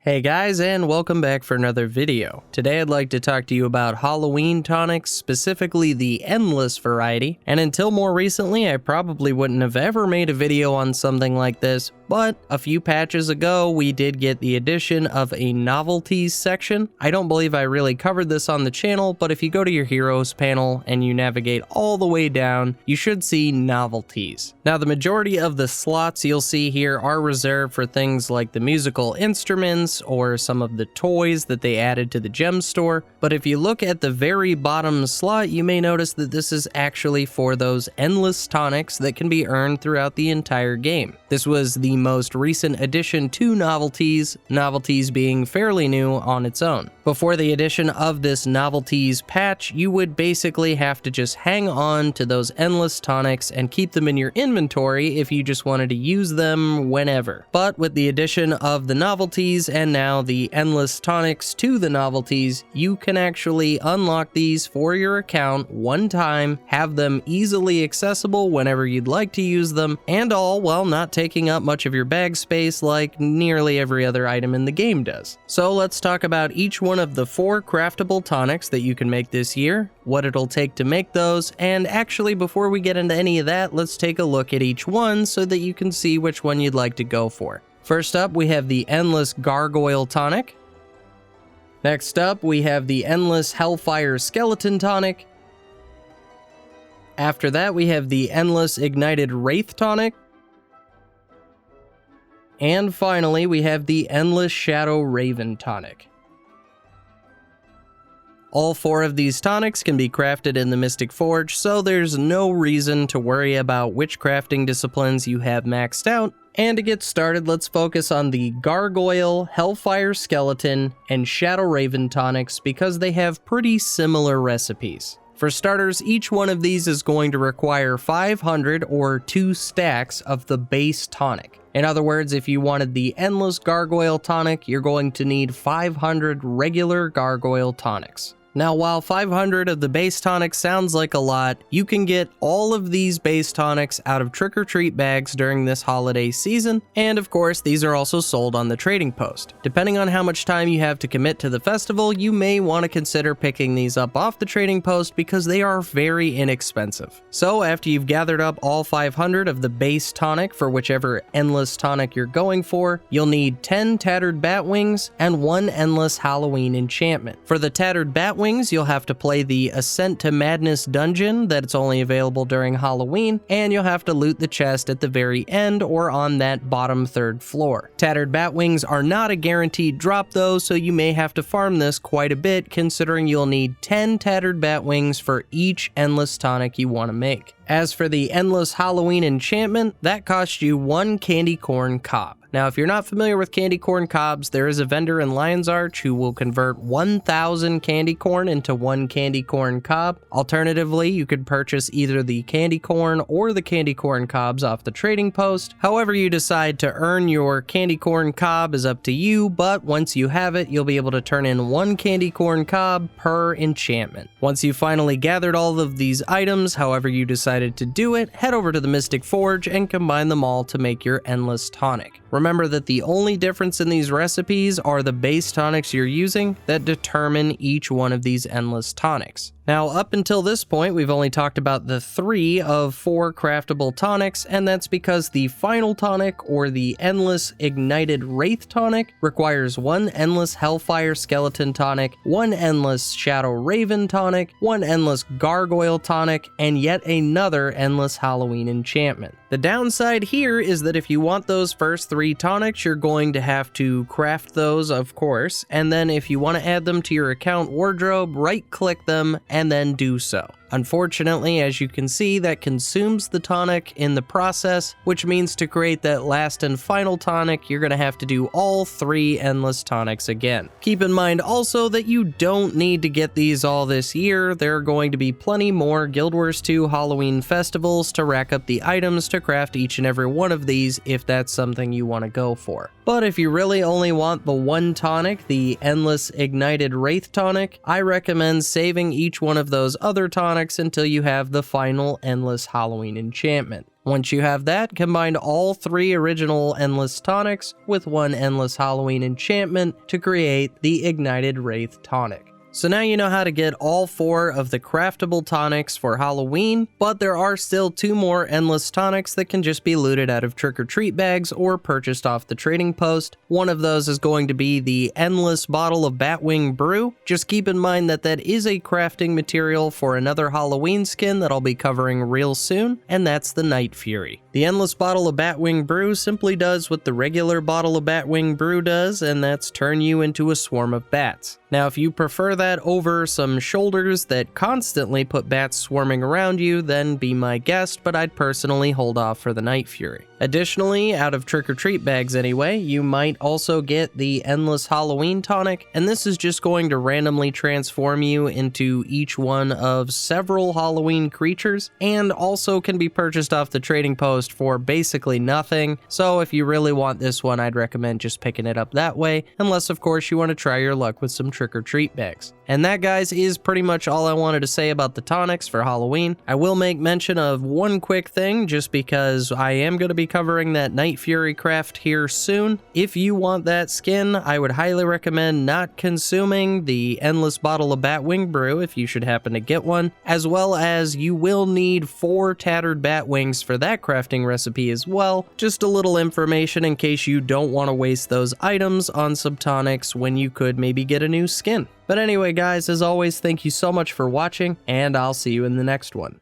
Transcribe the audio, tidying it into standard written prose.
Hey guys, and welcome back for another video. Today I'd like to talk to you about Halloween tonics, specifically the endless variety. And until more recently, I probably wouldn't have ever made a video on something like this, but a few patches ago we did get the addition of a novelties section. I don't believe I really covered this on the channel, but if you go to your heroes panel and you navigate all the way down, you should see novelties. Now the majority of the slots you'll see here are reserved for things like the musical instruments or some of the toys that they added to the gem store, but if you look at the very bottom slot, you may notice that this is actually for those endless tonics that can be earned throughout the entire game. This was the most recent addition to novelties being fairly new on its own. Before the addition of this novelties patch, you would basically have to just hang on to those endless tonics and keep them in your inventory if you just wanted to use them whenever. But with the addition of the novelties and now the endless tonics to the novelties, you can actually unlock these for your account one time, have them easily accessible whenever you'd like to use them, and all while not taking up much of your bag space like nearly every other item in the game does. So let's talk about each one of the 4 craftable tonics that you can make this year, what it'll take to make those, and actually before we get into any of that, let's take a look at each one so that you can see which one you'd like to go for. First up, we have the Endless Gargoyle Tonic. Next up, we have the Endless Hellfire Skeleton Tonic. After that, we have the Endless Ignited Wraith Tonic. And finally, we have the Endless Shadow Raven Tonic. All 4 of these tonics can be crafted in the Mystic Forge, so there's no reason to worry about which crafting disciplines you have maxed out. And to get started, let's focus on the Gargoyle, Hellfire Skeleton, and Shadow Raven tonics because they have pretty similar recipes. For starters, each one of these is going to require 500 or 2 stacks of the base tonic. In other words, if you wanted the Endless Gargoyle tonic, you're going to need 500 regular Gargoyle tonics. Now, while 500 of the base tonics sounds like a lot, you can get all of these base tonics out of trick-or-treat bags during this holiday season, and of course, these are also sold on the trading post. Depending on how much time you have to commit to the festival, you may want to consider picking these up off the trading post because they are very inexpensive. So after you've gathered up all 500 of the base tonic for whichever endless tonic you're going for, you'll need 10 Tattered Bat Wings and 1 Endless Halloween enchantment. For the Tattered Bat Wings, you'll have to play the Ascent to Madness dungeon that's only available during Halloween, and you'll have to loot the chest at the very end or on that bottom 3rd floor. Tattered Bat Wings are not a guaranteed drop though, so you may have to farm this quite a bit considering you'll need 10 Tattered Bat Wings for each endless tonic you want to make. As for the Endless Halloween enchantment, that costs you 1 candy corn cob. Now, if you're not familiar with candy corn cobs, there is a vendor in Lion's Arch who will convert 1,000 candy corn into 1 candy corn cob. Alternatively, you could purchase either the candy corn or the candy corn cobs off the trading post. However you decide to earn your candy corn cob is up to you, but once you have it, you'll be able to turn in 1 candy corn cob per enchantment. Once you've finally gathered all of these items, however you decided to do it, head over to the Mystic Forge and combine them all to make your endless tonic. Remember that the only difference in these recipes are the base tonics you're using that determine each one of these endless tonics. Now, up until this point, we've only talked about the 3 of 4 craftable tonics, and that's because the final tonic, or the Endless Ignited Wraith tonic, requires 1 Endless Hellfire Skeleton tonic, 1 Endless Shadow Raven tonic, 1 Endless Gargoyle tonic, and yet another Endless Halloween enchantment. The downside here is that if you want those first 3 tonics, you're going to have to craft those, of course, and then if you want to add them to your account wardrobe, right-click them and then do so. Unfortunately, as you can see, that consumes the tonic in the process, which means to create that last and final tonic, you're going to have to do all 3 endless tonics again. Keep in mind also that you don't need to get these all this year. There are going to be plenty more Guild Wars 2 Halloween festivals to rack up the items to craft each and every one of these if that's something you want to go for. But if you really only want the 1 tonic, the Endless Ignited Wraith tonic, I recommend saving each one of those other tonics tonics until you have the final Endless Halloween enchantment. Once you have that, combine all 3 original Endless Tonics with 1 Endless Halloween enchantment to create the Ignited Wraith tonic. So now you know how to get all 4 of the craftable tonics for Halloween, but there are still 2 more Endless Tonics that can just be looted out of trick-or-treat bags or purchased off the trading post. One of those is going to be the Endless Bottle of Batwing Brew. Just keep in mind that that is a crafting material for another Halloween skin that I'll be covering real soon, and that's the Night Fury. The Endless Bottle of Batwing Brew simply does what the regular bottle of Batwing Brew does, and that's turn you into a swarm of bats. Now, if you prefer that over some shoulders that constantly put bats swarming around you, then be my guest, but I'd personally hold off for the Night Fury. Additionally, out of trick-or-treat bags anyway, you might also get the Endless Halloween tonic, and this is just going to randomly transform you into each one of several Halloween creatures, and also can be purchased off the trading post for basically nothing. So if you really want this one, I'd recommend just picking it up that way, unless of course you want to try your luck with some trick-or-treat bags. And that, guys, is pretty much all I wanted to say about the tonics for Halloween. I will make mention of one quick thing, just because I am going to be covering that Night Fury craft here soon. If you want that skin, I would highly recommend not consuming the Endless Bottle of Batwing Brew if you should happen to get one, as well as you will need 4 tattered bat wings for that crafting recipe as well. Just a little information in case you don't want to waste those items on some tonics when you could maybe get a new skin. But anyway, guys, as always, thank you so much for watching, and I'll see you in the next one.